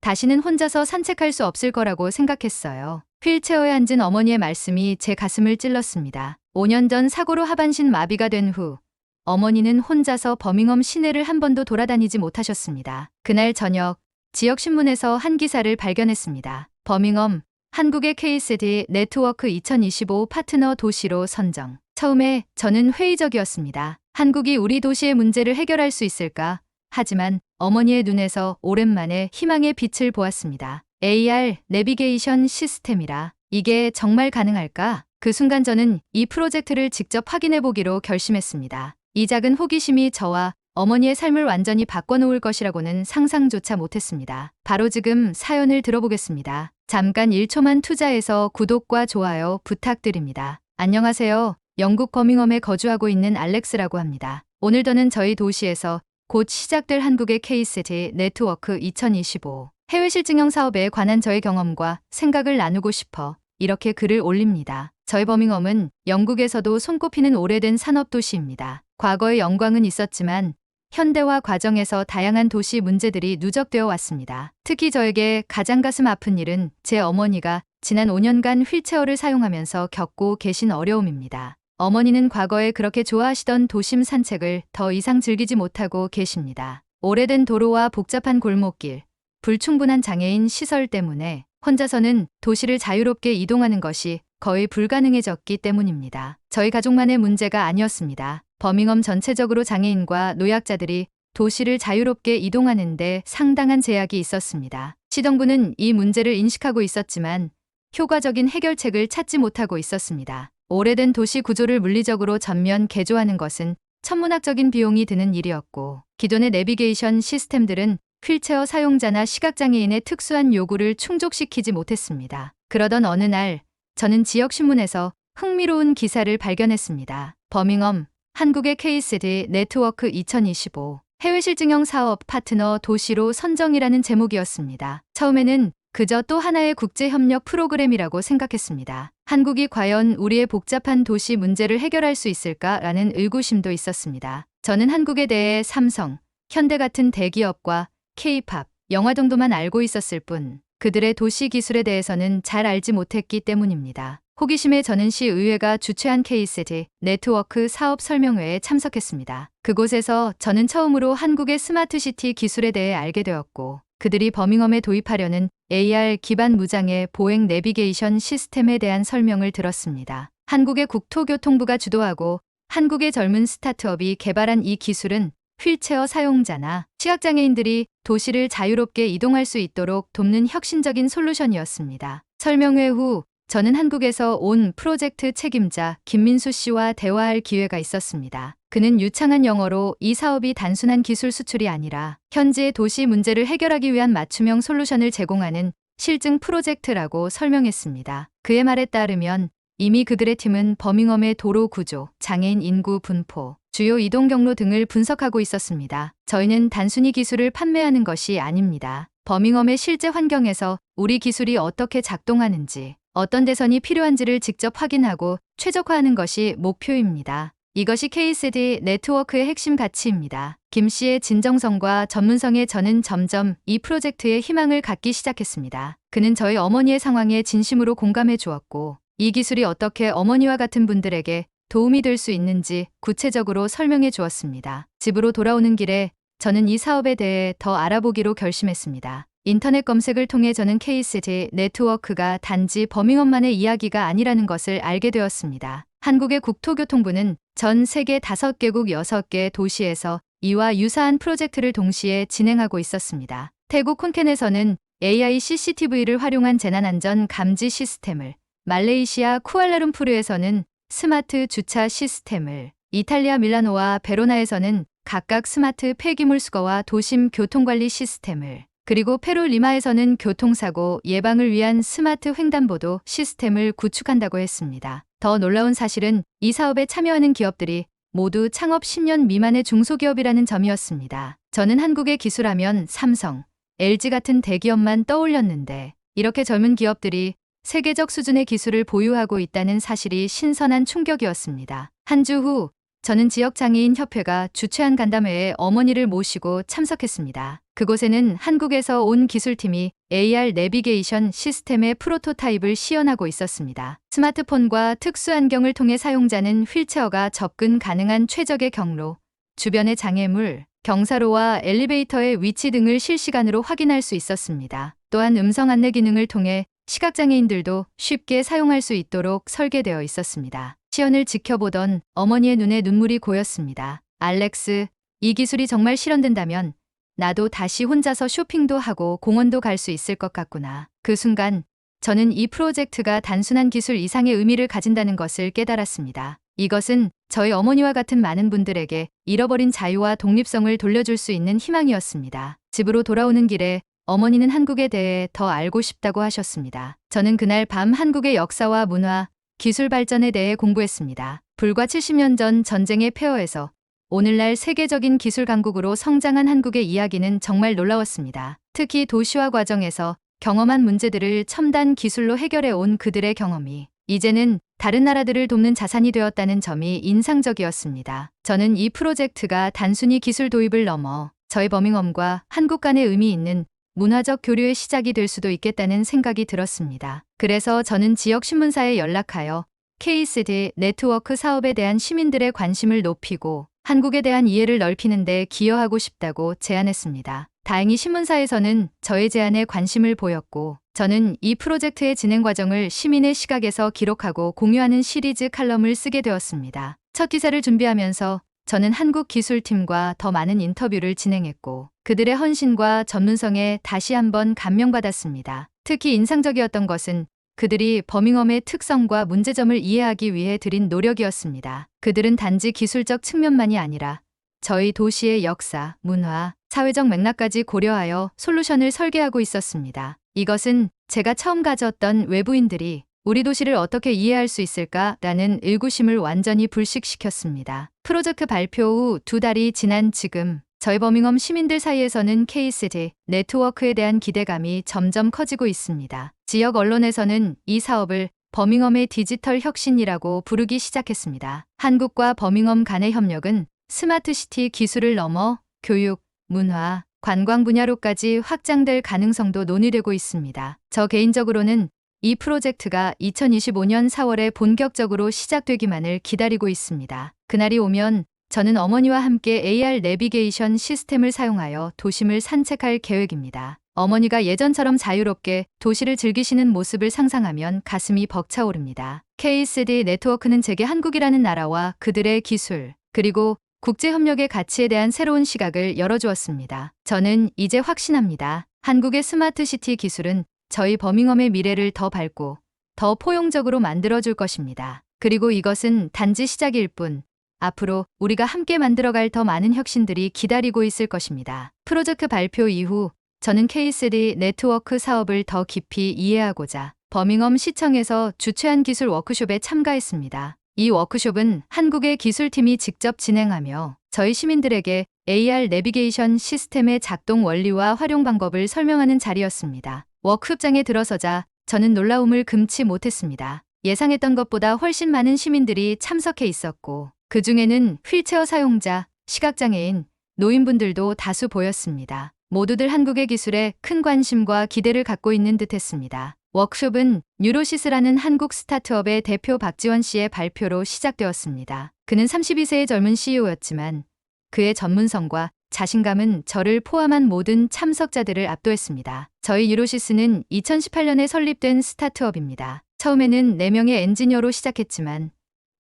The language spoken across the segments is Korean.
다시는 혼자서 산책할 수 없을 거라고 생각했어요. 휠체어에 앉은 어머니의 말씀이 제 가슴을 찔렀습니다. 5년 전 사고로 하반신 마비가 된 후 어머니는 혼자서 버밍엄 시내를 한 번도 돌아다니지 못하셨습니다. 그날 저녁 지역 신문에서 한 기사를 발견했습니다. 버밍엄, 한국의 KCD 네트워크 2025 파트너 도시로 선정. 처음에 저는 회의적이었습니다. 한국이 우리 도시의 문제를 해결할 수 있을까? 하지만 어머니의 눈에서 오랜만에 희망의 빛을 보았습니다. AR 내비게이션 시스템이라. 이게 정말 가능할까? 그 순간 저는 이 프로젝트를 직접 확인해 보기로 결심했습니다. 이 작은 호기심이 저와 어머니의 삶을 완전히 바꿔놓을 것이라고는 상상조차 못했습니다. 바로 지금 사연을 들어보겠습니다. 잠깐 1초만 투자해서 구독과 좋아요 부탁드립니다. 안녕하세요. 영국 버밍엄에 거주하고 있는 알렉스라고 합니다. 오늘 저는 저희 도시에서 곧 시작될 한국의 KCD 네트워크 2025 해외 실증형 사업에 관한 저의 경험과 생각을 나누고 싶어 이렇게 글을 올립니다. 저희 버밍엄은 영국에서도 손꼽히는 오래된 산업도시입니다. 과거의 영광은 있었지만 현대화 과정에서 다양한 도시 문제들이 누적되어 왔습니다. 특히 저에게 가장 가슴 아픈 일은 제 어머니가 지난 5년간 휠체어를 사용하면서 겪고 계신 어려움입니다. 어머니는 과거에 그렇게 좋아하시던 도심 산책을 더 이상 즐기지 못하고 계십니다. 오래된 도로와 복잡한 골목길, 불충분한 장애인 시설 때문에 혼자서는 도시를 자유롭게 이동하는 것이 거의 불가능해졌기 때문입니다. 저희 가족만의 문제가 아니었습니다. 버밍엄 전체적으로 장애인과 노약자들이 도시를 자유롭게 이동하는 데 상당한 제약이 있었습니다. 시정부는 이 문제를 인식하고 있었지만 효과적인 해결책을 찾지 못하고 있었습니다. 오래된 도시 구조를 물리적으로 전면 개조하는 것은 천문학적인 비용이 드는 일이었고, 기존의 내비게이션 시스템들은 휠체어 사용자나 시각장애인의 특수한 요구를 충족시키지 못했습니다. 그러던 어느 날 저는 지역신문에서 흥미로운 기사를 발견했습니다. 버밍엄, 한국의 KCD 네트워크 2025 해외 실증형 사업 파트너 도시로 선정이라는 제목이었습니다. 처음에는 그저 또 하나의 국제협력 프로그램이라고 생각했습니다. 한국이 과연 우리의 복잡한 도시 문제를 해결할 수 있을까라는 의구심도 있었습니다. 저는 한국에 대해 삼성, 현대 같은 대기업과 K-팝, 영화 정도만 알고 있었을 뿐 그들의 도시 기술에 대해서는 잘 알지 못했기 때문입니다. 호기심에 저는 시의회가 주최한 KCD 네트워크 사업 설명회에 참석했습니다. 그곳에서 저는 처음으로 한국의 스마트시티 기술에 대해 알게 되었고, 그들이 버밍엄에 도입하려는 AR 기반 무장애 보행 내비게이션 시스템에 대한 설명을 들었습니다. 한국의 국토교통부가 주도하고 한국의 젊은 스타트업이 개발한 이 기술은 휠체어 사용자나 시각장애인들이 도시를 자유롭게 이동할 수 있도록 돕는 혁신적인 솔루션이었습니다. 설명회 후 저는 한국에서 온 프로젝트 책임자 김민수 씨와 대화할 기회가 있었습니다. 그는 유창한 영어로 이 사업이 단순한 기술 수출이 아니라 현지의 도시 문제를 해결하기 위한 맞춤형 솔루션을 제공하는 실증 프로젝트라고 설명했습니다. 그의 말에 따르면 이미 그들의 팀은 버밍엄의 도로 구조, 장애인 인구 분포, 주요 이동 경로 등을 분석하고 있었습니다. 저희는 단순히 기술을 판매하는 것이 아닙니다. 버밍엄의 실제 환경에서 우리 기술이 어떻게 작동하는지, 어떤 대선이 필요한지를 직접 확인하고 최적화하는 것이 목표입니다. 이것이 KCD 네트워크의 핵심 가치입니다. 김 씨의 진정성과 전문성에 저는 점점 이 프로젝트에 희망을 갖기 시작했습니다. 그는 저희 어머니의 상황에 진심으로 공감해 주었고, 이 기술이 어떻게 어머니와 같은 분들에게 도움이 될 수 있는지 구체적으로 설명해 주었습니다. 집으로 돌아오는 길에 저는 이 사업에 대해 더 알아보기로 결심했습니다. 인터넷 검색을 통해 저는 KCD 네트워크가 단지 버밍엄만의 이야기가 아니라는 것을 알게 되었습니다. 한국의 국토교통부는 전 세계 5개국 6개 도시에서 이와 유사한 프로젝트를 동시에 진행하고 있었습니다. 태국 콘켄에서는 AI CCTV를 활용한 재난안전 감지 시스템을, 말레이시아 쿠알라룸푸르에서는 스마트 주차 시스템을, 이탈리아 밀라노와 베로나에서는 각각 스마트 폐기물 수거와 도심 교통관리 시스템을, 그리고 페루 리마에서는 교통사고 예방을 위한 스마트 횡단보도 시스템을 구축한다고 했습니다. 더 놀라운 사실은 이 사업에 참여하는 기업들이 모두 창업 10년 미만의 중소기업이라는 점이었습니다. 저는 한국의 기술하면 삼성, LG 같은 대기업만 떠올렸는데 이렇게 젊은 기업들이 세계적 수준의 기술을 보유하고 있다는 사실이 신선한 충격이었습니다. 한 주 후 저는 지역장애인협회가 주최한 간담회에 어머니를 모시고 참석했습니다. 그곳에는 한국에서 온 기술팀이 AR 내비게이션 시스템의 프로토타입을 시연하고 있었습니다. 스마트폰과 특수 안경을 통해 사용자는 휠체어가 접근 가능한 최적의 경로, 주변의 장애물, 경사로와 엘리베이터의 위치 등을 실시간으로 확인할 수 있었습니다. 또한 음성 안내 기능을 통해 시각장애인들도 쉽게 사용할 수 있도록 설계되어 있었습니다. 시연을 지켜보던 어머니의 눈에 눈물이 고였습니다. 알렉스, 이 기술이 정말 실현된다면 나도 다시 혼자서 쇼핑도 하고 공원도 갈 수 있을 것 같구나. 그 순간 저는 이 프로젝트가 단순한 기술 이상의 의미를 가진다는 것을 깨달았습니다. 이것은 저희 어머니와 같은 많은 분들에게 잃어버린 자유와 독립성을 돌려줄 수 있는 희망이었습니다. 집으로 돌아오는 길에 어머니는 한국에 대해 더 알고 싶다고 하셨습니다. 저는 그날 밤 한국의 역사와 문화, 기술 발전에 대해 공부했습니다. 불과 70년 전 전쟁의 폐허에서 오늘날 세계적인 기술 강국으로 성장한 한국의 이야기는 정말 놀라웠습니다. 특히 도시화 과정에서 경험한 문제들을 첨단 기술로 해결해 온 그들의 경험이 이제는 다른 나라들을 돕는 자산이 되었다는 점이 인상적이었습니다. 저는 이 프로젝트가 단순히 기술 도입을 넘어 저희 버밍엄과 한국 간의 의미 있는 문화적 교류의 시작이 될 수도 있겠다는 생각이 들었습니다. 그래서 저는 지역 신문사에 연락하여 KCD 네트워크 사업에 대한 시민들의 관심을 높이고 한국에 대한 이해를 넓히는 데 기여하고 싶다고 제안했습니다. 다행히 신문사에서는 저의 제안에 관심을 보였고 저는 이 프로젝트의 진행 과정을 시민의 시각에서 기록하고 공유하는 시리즈 칼럼을 쓰게 되었습니다. 첫 기사를 준비하면서 저는 한국 기술팀과 더 많은 인터뷰를 진행했고 그들의 헌신과 전문성에 다시 한번 감명받았습니다. 특히 인상적이었던 것은 그들이 버밍엄의 특성과 문제점을 이해하기 위해 들인 노력이었습니다. 그들은 단지 기술적 측면만이 아니라 저희 도시의 역사, 문화, 사회적 맥락까지 고려하여 솔루션을 설계하고 있었습니다. 이것은 제가 처음 가졌던 외부인들이 우리 도시를 어떻게 이해할 수 있을까라는 의구심을 완전히 불식시켰습니다. 프로젝트 발표 후 2달이 지난 지금 저희 버밍엄 시민들 사이에서는 KCD 네트워크에 대한 기대감이 점점 커지고 있습니다. 지역 언론에서는 이 사업을 버밍엄의 디지털 혁신이라고 부르기 시작했습니다. 한국과 버밍엄 간의 협력은 스마트시티 기술을 넘어 교육, 문화, 관광 분야로까지 확장될 가능성도 논의되고 있습니다. 저 개인적으로는 이 프로젝트가 2025년 4월에 본격적으로 시작되기만을 기다리고 있습니다. 그날이 오면 저는 어머니와 함께 AR 내비게이션 시스템을 사용하여 도심을 산책할 계획입니다. 어머니가 예전처럼 자유롭게 도시를 즐기시는 모습을 상상하면 가슴이 벅차오릅니다. KCD 네트워크는 제게 한국이라는 나라와 그들의 기술, 그리고 국제협력의 가치에 대한 새로운 시각을 열어주었습니다. 저는 이제 확신합니다. 한국의 스마트시티 기술은 저희 버밍엄의 미래를 더 밝고 더 포용적으로 만들어줄 것입니다. 그리고 이것은 단지 시작일 뿐 앞으로 우리가 함께 만들어갈 더 많은 혁신들이 기다리고 있을 것입니다. 프로젝트 발표 이후 저는 KCD 네트워크 사업을 더 깊이 이해하고자 버밍엄 시청에서 주최한 기술 워크숍에 참가했습니다. 이 워크숍은 한국의 기술팀이 직접 진행하며 저희 시민들에게 AR 내비게이션 시스템의 작동 원리와 활용 방법을 설명하는 자리였습니다. 워크숍장에 들어서자 저는 놀라움을 금치 못했습니다. 예상했던 것보다 훨씬 많은 시민들이 참석해 있었고 그 중에는 휠체어 사용자, 시각장애인, 노인분들도 다수 보였습니다. 모두들 한국의 기술에 큰 관심과 기대를 갖고 있는 듯했습니다. 워크숍은 뉴로시스라는 한국 스타트업의 대표 박지원 씨의 발표로 시작되었습니다. 그는 32세의 젊은 CEO였지만 그의 전문성과 자신감은 저를 포함한 모든 참석자들을 압도했습니다. 저희 뉴로시스는 2018년에 설립된 스타트업입니다. 처음에는 4명의 엔지니어로 시작했지만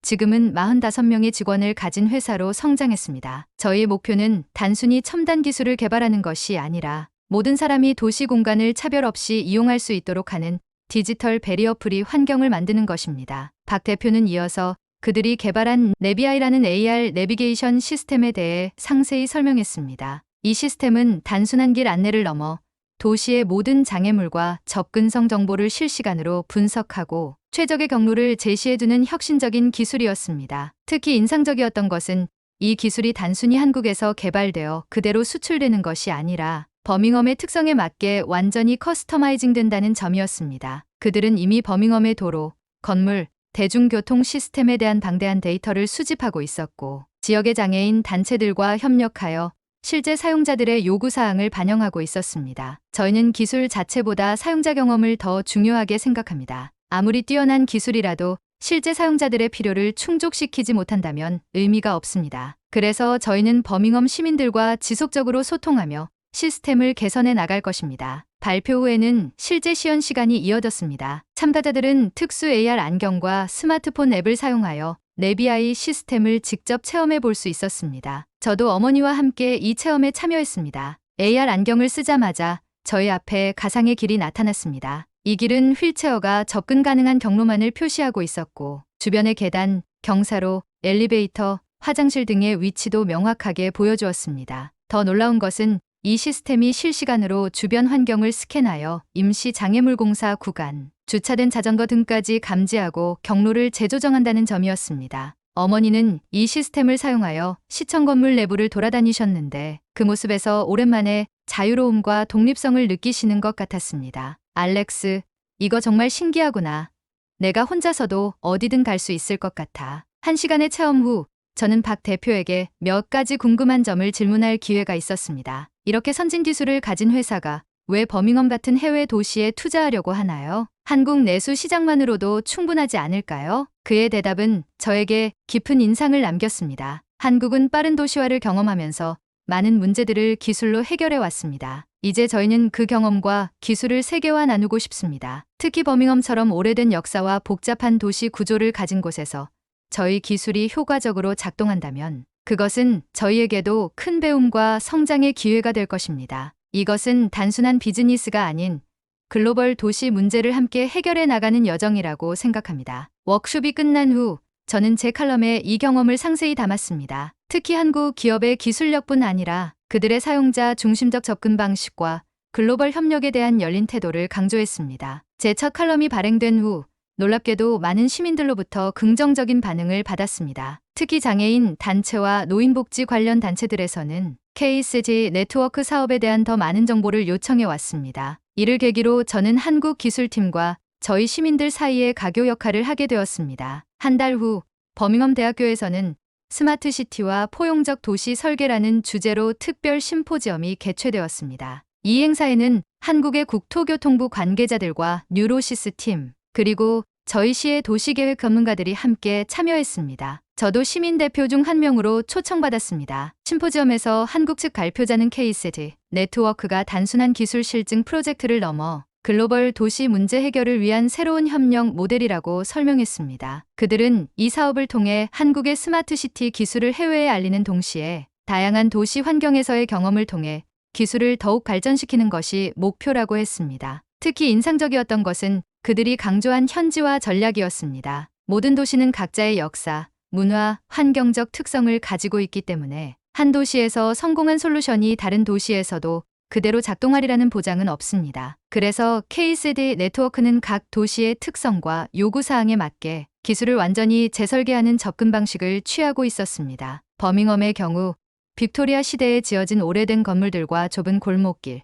지금은 45명의 직원을 가진 회사로 성장했습니다. 저희의 목표는 단순히 첨단 기술을 개발하는 것이 아니라 모든 사람이 도시 공간을 차별 없이 이용할 수 있도록 하는 디지털 베리어 프리 환경을 만드는 것입니다. 박 대표는 이어서 그들이 개발한 네비아이라는 AR 내비게이션 시스템에 대해 상세히 설명했습니다. 이 시스템은 단순한 길 안내를 넘어 도시의 모든 장애물과 접근성 정보를 실시간으로 분석하고 최적의 경로를 제시해주는 혁신적인 기술이었습니다. 특히 인상적이었던 것은 이 기술이 단순히 한국에서 개발되어 그대로 수출되는 것이 아니라 버밍엄의 특성에 맞게 완전히 커스터마이징 된다는 점이었습니다. 그들은 이미 버밍엄의 도로, 건물, 대중교통 시스템에 대한 방대한 데이터를 수집하고 있었고, 지역의 장애인 단체들과 협력하여 실제 사용자들의 요구사항을 반영하고 있었습니다. 저희는 기술 자체보다 사용자 경험을 더 중요하게 생각합니다. 아무리 뛰어난 기술이라도 실제 사용자들의 필요를 충족시키지 못한다면 의미가 없습니다. 그래서 저희는 버밍엄 시민들과 지속적으로 소통하며 시스템을 개선해 나갈 것입니다. 발표 후에는 실제 시연 시간이 이어졌습니다. 참가자들은 특수 AR 안경과 스마트폰 앱을 사용하여 내비아이 시스템을 직접 체험해 볼 수 있었습니다. 저도 어머니와 함께 이 체험에 참여했습니다. AR 안경을 쓰자마자 저희 앞에 가상의 길이 나타났습니다. 이 길은 휠체어가 접근 가능한 경로만을 표시하고 있었고, 주변의 계단, 경사로, 엘리베이터, 화장실 등의 위치도 명확하게 보여주었습니다. 더 놀라운 것은 이 시스템이 실시간으로 주변 환경을 스캔하여 임시 장애물 공사 구간, 주차된 자전거 등까지 감지하고 경로를 재조정한다는 점이었습니다. 어머니는 이 시스템을 사용하여 시청 건물 내부를 돌아다니셨는데 그 모습에서 오랜만에 자유로움과 독립성을 느끼시는 것 같았습니다. 알렉스, 이거 정말 신기하구나. 내가 혼자서도 어디든 갈 수 있을 것 같아. 1시간의 체험 후 저는 박 대표에게 몇 가지 궁금한 점을 질문할 기회가 있었습니다. 이렇게 선진 기술을 가진 회사가 왜 버밍엄 같은 해외 도시에 투자하려고 하나요? 한국 내수 시장만으로도 충분하지 않을까요? 그의 대답은 저에게 깊은 인상을 남겼습니다. 한국은 빠른 도시화를 경험하면서 많은 문제들을 기술로 해결해 왔습니다. 이제 저희는 그 경험과 기술을 세계화 나누고 싶습니다. 특히 버밍엄처럼 오래된 역사와 복잡한 도시 구조를 가진 곳에서 저희 기술이 효과적으로 작동한다면 그것은 저희에게도 큰 배움과 성장의 기회가 될 것입니다. 이것은 단순한 비즈니스가 아닌 글로벌 도시 문제를 함께 해결해 나가는 여정이라고 생각합니다. 워크숍이 끝난 후 저는 제 칼럼에 이 경험을 상세히 담았습니다. 특히 한국 기업의 기술력뿐 아니라 그들의 사용자 중심적 접근 방식과 글로벌 협력에 대한 열린 태도를 강조했습니다. 제 첫 칼럼이 발행된 후 놀랍게도 많은 시민들로부터 긍정적인 반응을 받았습니다. 특히 장애인 단체와 노인복지 관련 단체들에서는 KCG 네트워크 사업에 대한 더 많은 정보를 요청해 왔습니다. 이를 계기로 저는 한국 기술팀과 저희 시민들 사이의 가교 역할을 하게 되었습니다. 한 달 후 버밍엄 대학교에서는 스마트시티와 포용적 도시 설계라는 주제로 특별 심포지엄이 개최되었습니다. 이 행사에는 한국의 국토교통부 관계자들과 뉴로시스 팀, 그리고 저희 시의 도시계획 전문가들이 함께 참여했습니다. 저도 시민 대표 중 한 명으로 초청받았습니다. 심포지엄에서 한국 측 발표자는 KCG 네트워크가 단순한 기술 실증 프로젝트를 넘어 글로벌 도시 문제 해결을 위한 새로운 협력 모델이라고 설명했습니다. 그들은 이 사업을 통해 한국의 스마트시티 기술을 해외에 알리는 동시에 다양한 도시 환경에서의 경험을 통해 기술을 더욱 발전시키는 것이 목표라고 했습니다. 특히 인상적이었던 것은 그들이 강조한 현지화 전략이었습니다. 모든 도시는 각자의 역사, 문화, 환경적 특성을 가지고 있기 때문에 한 도시에서 성공한 솔루션이 다른 도시에서도 그대로 작동하리라는 보장은 없습니다. 그래서 KCD 네트워크는 각 도시의 특성과 요구사항에 맞게 기술을 완전히 재설계하는 접근 방식을 취하고 있었습니다. 버밍엄의 경우 빅토리아 시대에 지어진 오래된 건물들과 좁은 골목길,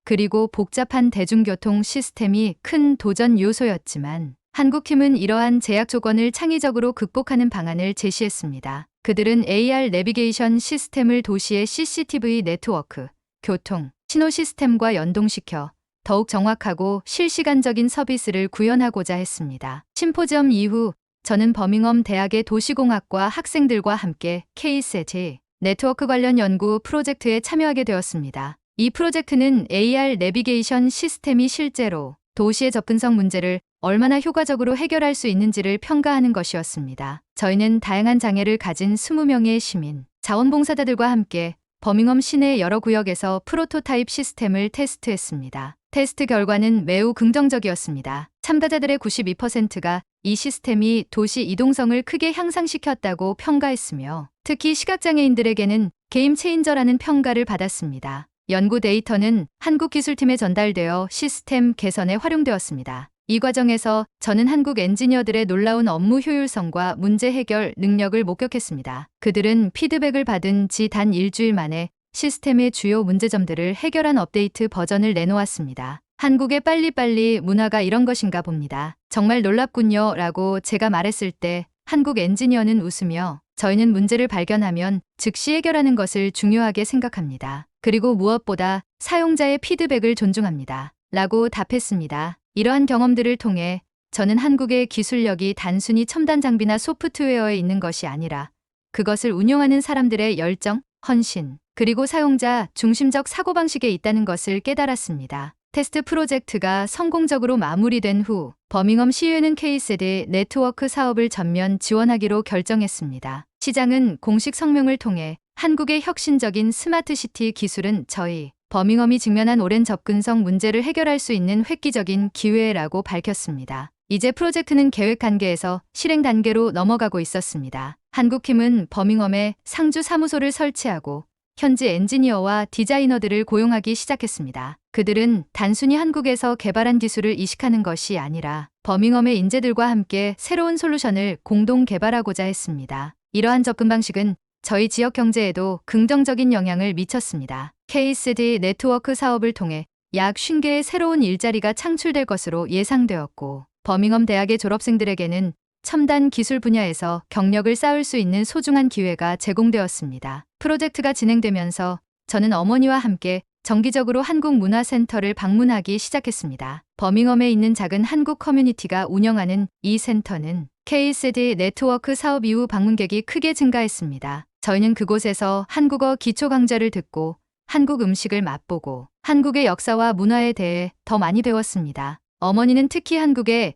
그리고 복잡한 대중교통 시스템이 큰 도전 요소였지만 한국팀은 이러한 제약 조건을 창의적으로 극복하는 방안을 제시했습니다. 그들은 AR 내비게이션 시스템을 도시의 CCTV 네트워크, 교통, 신호 시스템과 연동시켜 더욱 정확하고 실시간적인 서비스를 구현하고자 했습니다. 심포지엄 이후 저는 버밍엄 대학의 도시공학과 학생들과 함께 KCG 네트워크 관련 연구 프로젝트에 참여하게 되었습니다. 이 프로젝트는 AR 내비게이션 시스템이 실제로 도시의 접근성 문제를 얼마나 효과적으로 해결할 수 있는지를 평가하는 것이었습니다. 저희는 다양한 장애를 가진 20명의 시민, 자원봉사자들과 함께 버밍엄 시내 여러 구역에서 프로토타입 시스템을 테스트했습니다. 테스트 결과는 매우 긍정적이었습니다. 참가자들의 92%가 이 시스템이 도시 이동성을 크게 향상시켰다고 평가했으며 특히 시각장애인들에게는 게임 체인저라는 평가를 받았습니다. 연구 데이터는 한국기술팀에 전달되어 시스템 개선에 활용되었습니다. 이 과정에서 저는 한국 엔지니어들의 놀라운 업무 효율성과 문제 해결 능력을 목격했습니다. 그들은 피드백을 받은 지 단 일주일 만에 시스템의 주요 문제점들을 해결한 업데이트 버전을 내놓았습니다. 한국의 빨리빨리 문화가 이런 것인가 봅니다. 정말 놀랍군요. 라고 제가 말했을 때 한국 엔지니어는 웃으며 저희는 문제를 발견하면 즉시 해결하는 것을 중요하게 생각합니다. 그리고 무엇보다 사용자의 피드백을 존중합니다. 라고 답했습니다. 이러한 경험들을 통해 저는 한국의 기술력이 단순히 첨단 장비나 소프트웨어에 있는 것이 아니라 그것을 운용하는 사람들의 열정, 헌신, 그리고 사용자 중심적 사고방식에 있다는 것을 깨달았습니다. 테스트 프로젝트가 성공적으로 마무리된 후 버밍엄 시의회는 K세대 네트워크 사업을 전면 지원하기로 결정했습니다. 시장은 공식 성명을 통해 한국의 혁신적인 스마트시티 기술은 저희 버밍엄이 직면한 오랜 접근성 문제를 해결할 수 있는 획기적인 기회라고 밝혔습니다. 이제 프로젝트는 계획 단계에서 실행 단계로 넘어가고 있었습니다. 한국팀은 버밍엄에 상주 사무소를 설치하고 현지 엔지니어와 디자이너들을 고용하기 시작했습니다. 그들은 단순히 한국에서 개발한 기술을 이식하는 것이 아니라 버밍엄의 인재들과 함께 새로운 솔루션을 공동 개발하고자 했습니다. 이러한 접근 방식은 저희 지역 경제에도 긍정적인 영향을 미쳤습니다. K세대 네트워크 사업을 통해 약 50개의 새로운 일자리가 창출될 것으로 예상되었고 버밍엄 대학의 졸업생들에게는 첨단 기술 분야에서 경력을 쌓을 수 있는 소중한 기회가 제공되었습니다. 프로젝트가 진행되면서 저는 어머니와 함께 정기적으로 한국문화센터를 방문하기 시작했습니다. 버밍엄에 있는 작은 한국 커뮤니티가 운영하는 이 센터는 K세대 네트워크 사업 이후 방문객이 크게 증가했습니다. 저희는 그곳에서 한국어 기초 강좌를 듣고 한국 음식을 맛보고 한국의 역사와 문화에 대해 더 많이 배웠습니다. 어머니는 특히 한국의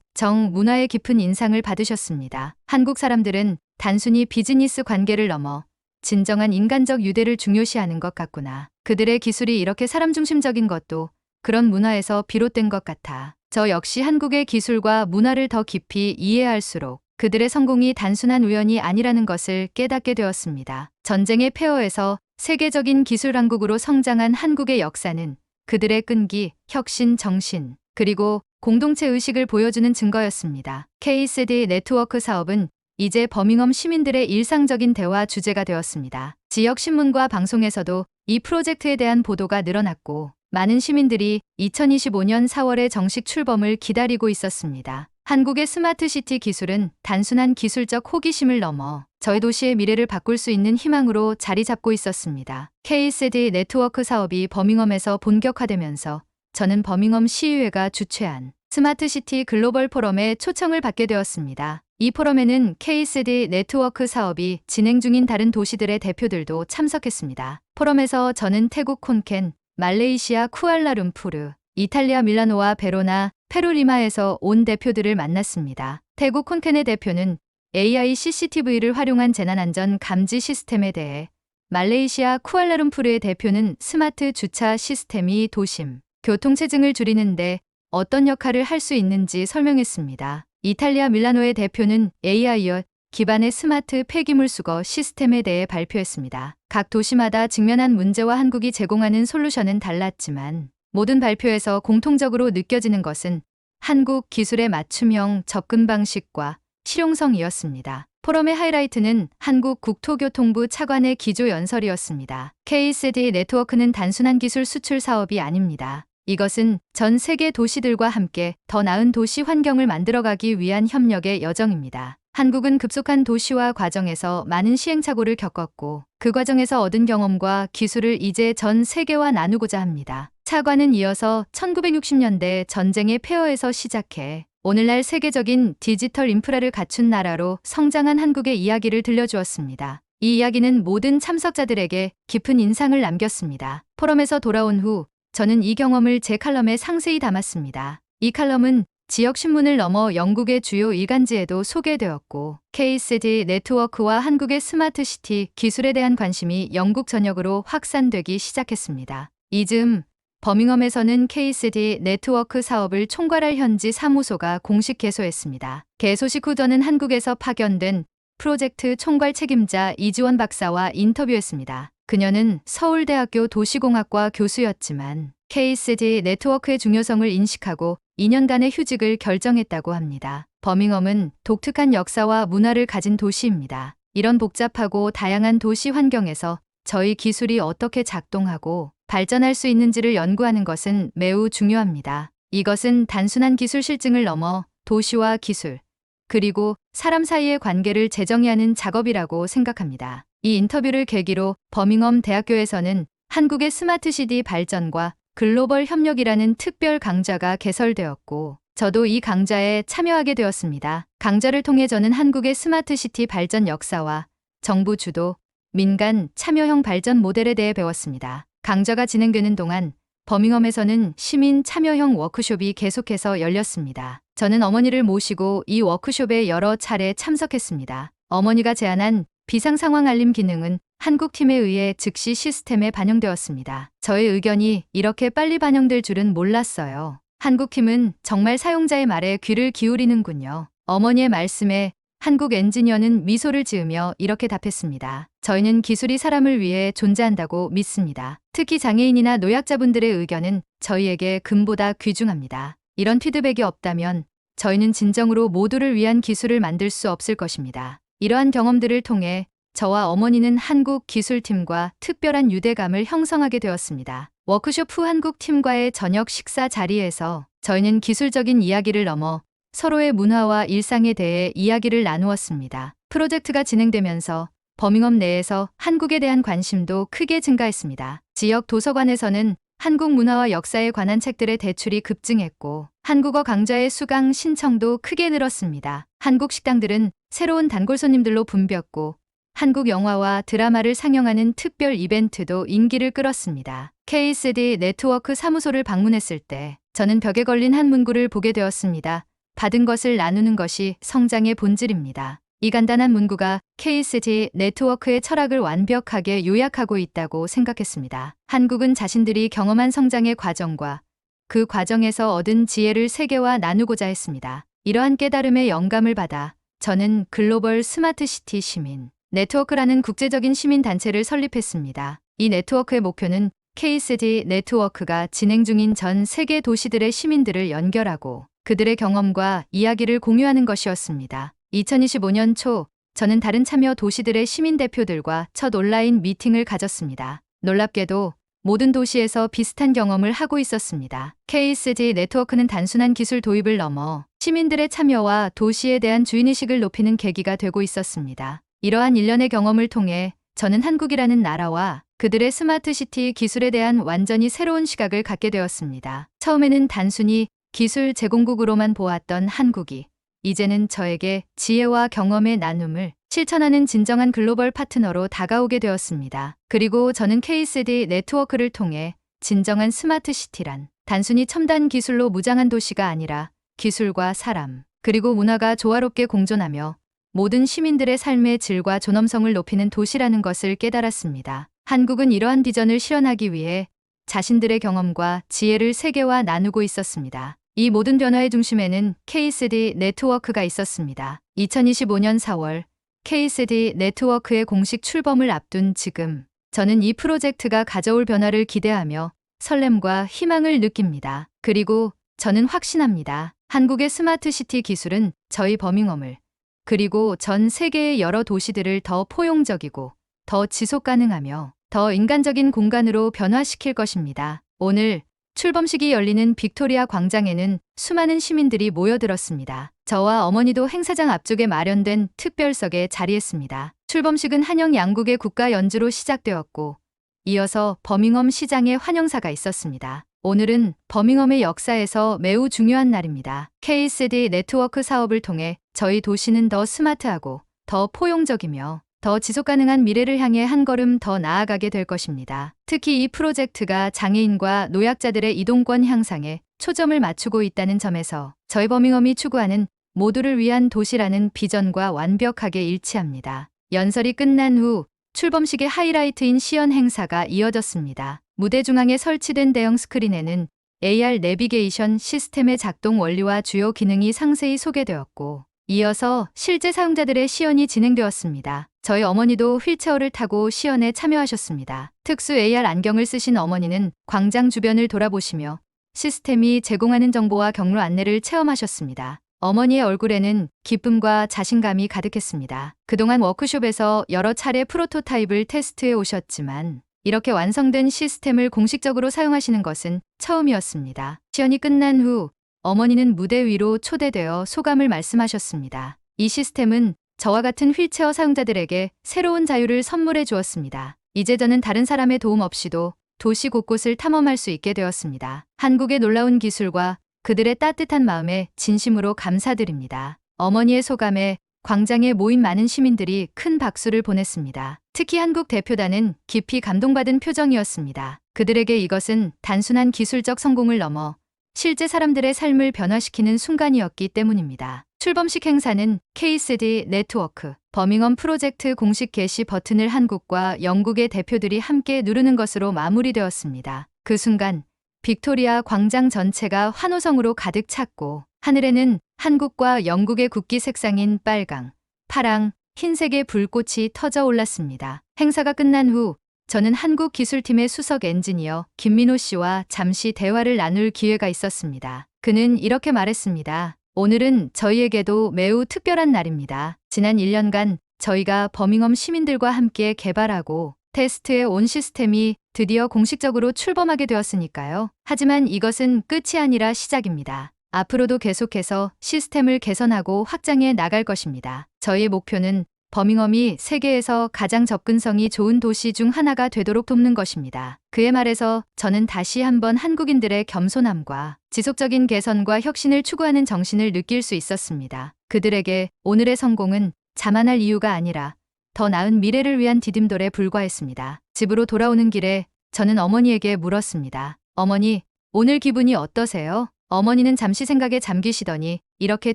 문화에 깊은 인상을 받으셨습니다. 한국 사람들은 단순히 비즈니스 관계를 넘어 진정한 인간적 유대를 중요시하는 것 같구나. 그들의 기술이 이렇게 사람 중심적인 것도 그런 문화에서 비롯된 것 같아. 저 역시 한국의 기술과 문화를 더 깊이 이해할수록 그들의 성공이 단순한 우연이 아니라는 것을 깨닫게 되었습니다. 전쟁의 폐허에서 세계적인 기술 강국으로 성장한 한국의 역사는 그들의 끈기, 혁신 정신, 그리고 공동체 의식을 보여주는 증거였습니다. K세대 네트워크 사업은 이제 버밍엄 시민들의 일상적인 대화 주제가 되었습니다. 지역 신문과 방송에서도 이 프로젝트에 대한 보도가 늘어났고 많은 시민들이 2025년 4월에 정식 출범을 기다리고 있었습니다. 한국의 스마트시티 기술은 단순한 기술적 호기심을 넘어 저희 도시의 미래를 바꿀 수 있는 희망으로 자리 잡고 있었습니다. K세대 네트워크 사업이 버밍엄에서 본격화되면서 저는 버밍엄 시의회가 주최한 스마트시티 글로벌 포럼에 초청을 받게 되었습니다. 이 포럼에는 K세대 네트워크 사업이 진행 중인 다른 도시들의 대표들도 참석했습니다. 포럼에서 저는 태국 콘켄, 말레이시아 쿠알라룸푸르, 이탈리아 밀라노와 베로나, 페루 리마에서 온 대표들을 만났습니다. 태국 콘켄의 대표는 AI CCTV를 활용한 재난안전 감지 시스템에 대해, 말레이시아 쿠알라룸푸르의 대표는 스마트 주차 시스템이 도심, 교통체증을 줄이는데 어떤 역할을 할 수 있는지 설명했습니다. 이탈리아 밀라노의 대표는 AI 기반의 스마트 폐기물 수거 시스템에 대해 발표했습니다. 각 도시마다 직면한 문제와 한국이 제공하는 솔루션은 달랐지만 모든 발표에서 공통적으로 느껴지는 것은 한국 기술의 맞춤형 접근 방식과 실용성이었습니다. 포럼의 하이라이트는 한국 국토교통부 차관의 기조 연설이었습니다. K세대 네트워크는 단순한 기술 수출 사업이 아닙니다. 이것은 전 세계 도시들과 함께 더 나은 도시 환경을 만들어가기 위한 협력의 여정입니다. 한국은 급속한 도시화 과정에서 많은 시행착오를 겪었고 그 과정에서 얻은 경험과 기술을 이제 전 세계와 나누고자 합니다. 차관은 이어서 1960년대 전쟁의 폐허에서 시작해 오늘날 세계적인 디지털 인프라를 갖춘 나라로 성장한 한국의 이야기를 들려주었습니다. 이 이야기는 모든 참석자들에게 깊은 인상을 남겼습니다. 포럼에서 돌아온 후 저는 이 경험을 제 칼럼에 상세히 담았습니다. 이 칼럼은 지역 신문을 넘어 영국의 주요 일간지에도 소개되었고 K세대 네트워크와 한국의 스마트시티 기술에 대한 관심이 영국 전역으로 확산되기 시작했습니다. 이즈음 버밍엄에서는 K세대 네트워크 사업을 총괄할 현지 사무소가 공식 개소했습니다. 개소식 후 저는 한국에서 파견된 프로젝트 총괄 책임자 이지원 박사와 인터뷰했습니다. 그녀는 서울대학교 도시공학과 교수였지만 K세대 네트워크의 중요성을 인식하고 2년간의 휴직을 결정했다고 합니다. 버밍엄은 독특한 역사와 문화를 가진 도시입니다. 이런 복잡하고 다양한 도시 환경에서 저희 기술이 어떻게 작동하고 발전할 수 있는지를 연구하는 것은 매우 중요합니다. 이것은 단순한 기술 실증을 넘어 도시와 기술, 그리고 사람 사이의 관계를 재정의하는 작업이라고 생각합니다. 이 인터뷰를 계기로 버밍엄 대학교에서는 한국의 스마트시티 발전과 글로벌 협력이라는 특별 강좌가 개설되었고, 저도 이 강좌에 참여하게 되었습니다. 강좌를 통해 저는 한국의 스마트시티 발전 역사와 정부 주도, 민간 참여형 발전 모델에 대해 배웠습니다. 강좌가 진행되는 동안 버밍엄에서는 시민 참여형 워크숍이 계속해서 열렸습니다. 저는 어머니를 모시고 이 워크숍에 여러 차례 참석했습니다. 어머니가 제안한 비상상황 알림 기능은 한국 팀에 의해 즉시 시스템에 반영되었습니다. 저의 의견이 이렇게 빨리 반영될 줄은 몰랐어요. 한국 팀은 정말 사용자의 말에 귀를 기울이는군요. 어머니의 말씀에 한국 엔지니어는 미소를 지으며 이렇게 답했습니다. 저희는 기술이 사람을 위해 존재한다고 믿습니다. 특히 장애인이나 노약자분들의 의견은 저희에게 금보다 귀중합니다. 이런 피드백이 없다면 저희는 진정으로 모두를 위한 기술을 만들 수 없을 것입니다. 이러한 경험들을 통해 저와 어머니는 한국 기술팀과 특별한 유대감을 형성하게 되었습니다. 워크숍 후 한국 팀과의 저녁 식사 자리에서 저희는 기술적인 이야기를 넘어 서로의 문화와 일상에 대해 이야기를 나누었습니다. 프로젝트가 진행되면서 버밍엄 내에서 한국에 대한 관심도 크게 증가했습니다. 지역 도서관에서는 한국 문화와 역사에 관한 책들의 대출이 급증했고, 한국어 강좌의 수강 신청도 크게 늘었습니다. 한국 식당들은 새로운 단골 손님들로 붐볐고, 한국 영화와 드라마를 상영하는 특별 이벤트도 인기를 끌었습니다. KCD 네트워크 사무소를 방문했을 때 저는 벽에 걸린 한 문구를 보게 되었습니다. 받은 것을 나누는 것이 성장의 본질입니다. 이 간단한 문구가 KCD 네트워크의 철학을 완벽하게 요약하고 있다고 생각했습니다. 한국은 자신들이 경험한 성장의 과정과 그 과정에서 얻은 지혜를 세계와 나누고자 했습니다. 이러한 깨달음의 영감을 받아 저는 글로벌 스마트시티 시민 네트워크라는 국제적인 시민단체를 설립했습니다. 이 네트워크의 목표는 KCD 네트워크가 진행 중인 전 세계 도시들의 시민들을 연결하고 그들의 경험과 이야기를 공유하는 것이었습니다. 2025년 초 저는 다른 참여 도시들의 시민 대표들과 첫 온라인 미팅을 가졌습니다. 놀랍게도 모든 도시에서 비슷한 경험을 하고 있었습니다. KCD 네트워크는 단순한 기술 도입을 넘어 시민들의 참여와 도시에 대한 주인의식을 높이는 계기가 되고 있었습니다. 이러한 일련의 경험을 통해 저는 한국이라는 나라와 그들의 스마트시티 기술에 대한 완전히 새로운 시각을 갖게 되었습니다. 처음에는 단순히 기술 제공국으로만 보았던 한국이 이제는 저에게 지혜와 경험의 나눔을 실천하는 진정한 글로벌 파트너로 다가오게 되었습니다. 그리고 저는 KCD 네트워크를 통해 진정한 스마트시티란 단순히 첨단 기술로 무장한 도시가 아니라 기술과 사람, 그리고 문화가 조화롭게 공존하며 모든 시민들의 삶의 질과 존엄성을 높이는 도시라는 것을 깨달았습니다. 한국은 이러한 비전을 실현하기 위해 자신들의 경험과 지혜를 세계와 나누고 있었습니다. 이 모든 변화의 중심에는 KCD 네트워크가 있었습니다. 2025년 4월 KCD 네트워크의 공식 출범을 앞둔 지금 저는 이 프로젝트가 가져올 변화를 기대하며 설렘과 희망을 느낍니다. 그리고 저는 확신합니다. 한국의 스마트시티 기술은 저희 버밍엄을 그리고 전 세계의 여러 도시들을 더 포용적이고 더 지속 가능하며 더 인간적인 공간으로 변화시킬 것입니다. 오늘 출범식이 열리는 빅토리아 광장에는 수많은 시민들이 모여들었습니다. 저와 어머니도 행사장 앞쪽에 마련된 특별석에 자리했습니다. 출범식은 한영 양국의 국가 연주로 시작되었고 이어서 버밍엄 시장의 환영사가 있었습니다. 오늘은 버밍엄의 역사에서 매우 중요한 날입니다. KCD 네트워크 사업을 통해 저희 도시는 더 스마트하고 더 포용적이며 더 지속가능한 미래를 향해 한 걸음 더 나아가게 될 것입니다. 특히 이 프로젝트가 장애인과 노약자들의 이동권 향상에 초점을 맞추고 있다는 점에서 저희 버밍엄이 추구하는 모두를 위한 도시라는 비전과 완벽하게 일치합니다. 연설이 끝난 후 출범식의 하이라이트인 시연 행사가 이어졌습니다. 무대 중앙에 설치된 대형 스크린에는 AR 내비게이션 시스템의 작동 원리와 주요 기능이 상세히 소개되었고 이어서 실제 사용자들의 시연이 진행되었습니다. 저희 어머니도 휠체어를 타고 시연에 참여하셨습니다. 특수 AR 안경을 쓰신 어머니는 광장 주변을 돌아보시며 시스템이 제공하는 정보와 경로 안내를 체험하셨습니다. 어머니의 얼굴에는 기쁨과 자신감이 가득했습니다. 그동안 워크숍에서 여러 차례 프로토타입을 테스트해 오셨지만 이렇게 완성된 시스템을 공식적으로 사용하시는 것은 처음이었습니다. 시연이 끝난 후 어머니는 무대 위로 초대되어 소감을 말씀하셨습니다. 이 시스템은 저와 같은 휠체어 사용자들에게 새로운 자유를 선물해 주었습니다. 이제 저는 다른 사람의 도움 없이도 도시 곳곳을 탐험할 수 있게 되었습니다. 한국의 놀라운 기술과 그들의 따뜻한 마음에 진심으로 감사드립니다. 어머니의 소감에 광장에 모인 많은 시민들이 큰 박수를 보냈습니다. 특히 한국 대표단은 깊이 감동받은 표정이었습니다. 그들에게 이것은 단순한 기술적 성공을 넘어 실제 사람들의 삶을 변화시키는 순간이었기 때문입니다. 출범식 행사는 KCD 네트워크 버밍엄 프로젝트 공식 게시 버튼을 한국과 영국의 대표들이 함께 누르는 것으로 마무리되었습니다. 그 순간 빅토리아 광장 전체가 환호성으로 가득 찼고 하늘에는 한국과 영국의 국기 색상인 빨강, 파랑, 흰색의 불꽃이 터져 올랐습니다. 행사가 끝난 후 저는 한국 기술팀의 수석 엔지니어 김민호 씨와 잠시 대화를 나눌 기회가 있었습니다. 그는 이렇게 말했습니다. 오늘은 저희에게도 매우 특별한 날입니다. 지난 1년간 저희가 버밍엄 시민들과 함께 개발하고 테스트해 온 시스템이 드디어 공식적으로 출범하게 되었으니까요. 하지만 이것은 끝이 아니라 시작입니다. 앞으로도 계속해서 시스템을 개선하고 확장해 나갈 것입니다. 저희의 목표는 버밍엄이 세계에서 가장 접근성이 좋은 도시 중 하나가 되도록 돕는 것입니다. 그의 말에서 저는 다시 한번 한국인들의 겸손함과 지속적인 개선과 혁신을 추구하는 정신을 느낄 수 있었습니다. 그들에게 오늘의 성공은 자만할 이유가 아니라 더 나은 미래를 위한 디딤돌에 불과했습니다. 집으로 돌아오는 길에 저는 어머니에게 물었습니다. 어머니, 오늘 기분이 어떠세요? 어머니는 잠시 생각에 잠기시더니 이렇게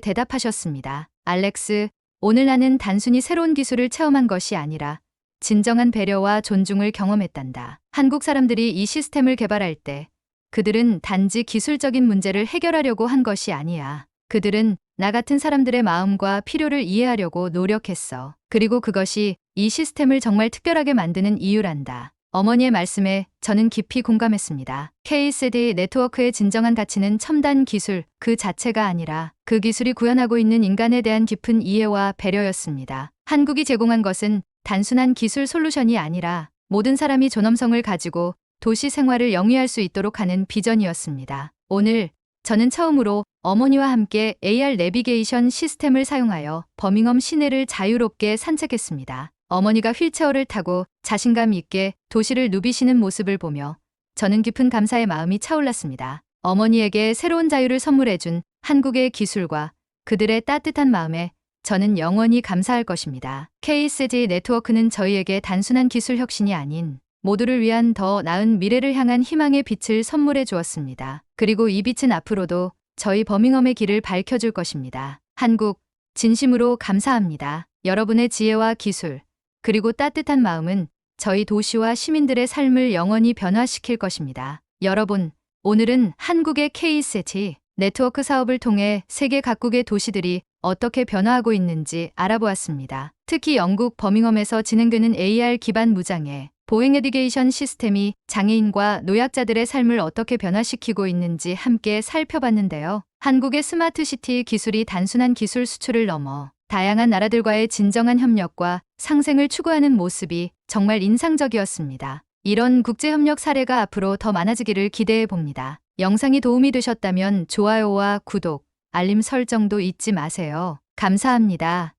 대답하셨습니다. 알렉스, 오늘 나는 단순히 새로운 기술을 체험한 것이 아니라 진정한 배려와 존중을 경험했단다. 한국 사람들이 이 시스템을 개발할 때 그들은 단지 기술적인 문제를 해결하려고 한 것이 아니야. 그들은 나 같은 사람들의 마음과 필요를 이해하려고 노력했어. 그리고 그것이 이 시스템을 정말 특별하게 만드는 이유란다. 어머니의 말씀에 저는 깊이 공감했습니다. KCD 네트워크의 진정한 가치는 첨단 기술 그 자체가 아니라 그 기술이 구현하고 있는 인간에 대한 깊은 이해와 배려였습니다. 한국이 제공한 것은 단순한 기술 솔루션이 아니라 모든 사람이 존엄성을 가지고 도시 생활을 영위할 수 있도록 하는 비전이었습니다. 오늘 저는 처음으로 어머니와 함께 AR 내비게이션 시스템을 사용하여 버밍엄 시내를 자유롭게 산책했습니다. 어머니가 휠체어를 타고 자신감 있게 도시를 누비시는 모습을 보며 저는 깊은 감사의 마음이 차올랐습니다. 어머니에게 새로운 자유를 선물해준 한국의 기술과 그들의 따뜻한 마음에 저는 영원히 감사할 것입니다. KCD 네트워크는 저희에게 단순한 기술 혁신이 아닌 모두를 위한 더 나은 미래를 향한 희망의 빛을 선물해 주었습니다. 그리고 이 빛은 앞으로도 저희 버밍엄의 길을 밝혀줄 것입니다. 한국, 진심으로 감사합니다. 여러분의 지혜와 기술, 그리고 따뜻한 마음은 저희 도시와 시민들의 삶을 영원히 변화시킬 것입니다. 여러분, 오늘은 한국의 KCD 네트워크 사업을 통해 세계 각국의 도시들이 어떻게 변화하고 있는지 알아보았습니다. 특히 영국 버밍엄에서 진행되는 AR 기반 무장애 보행 내비게이션 시스템이 장애인과 노약자들의 삶을 어떻게 변화시키고 있는지 함께 살펴봤는데요. 한국의 스마트시티 기술이 단순한 기술 수출을 넘어 다양한 나라들과의 진정한 협력과 상생을 추구하는 모습이 정말 인상적이었습니다. 이런 국제협력 사례가 앞으로 더 많아지기를 기대해 봅니다. 영상이 도움이 되셨다면 좋아요와 구독, 알림 설정도 잊지 마세요. 감사합니다.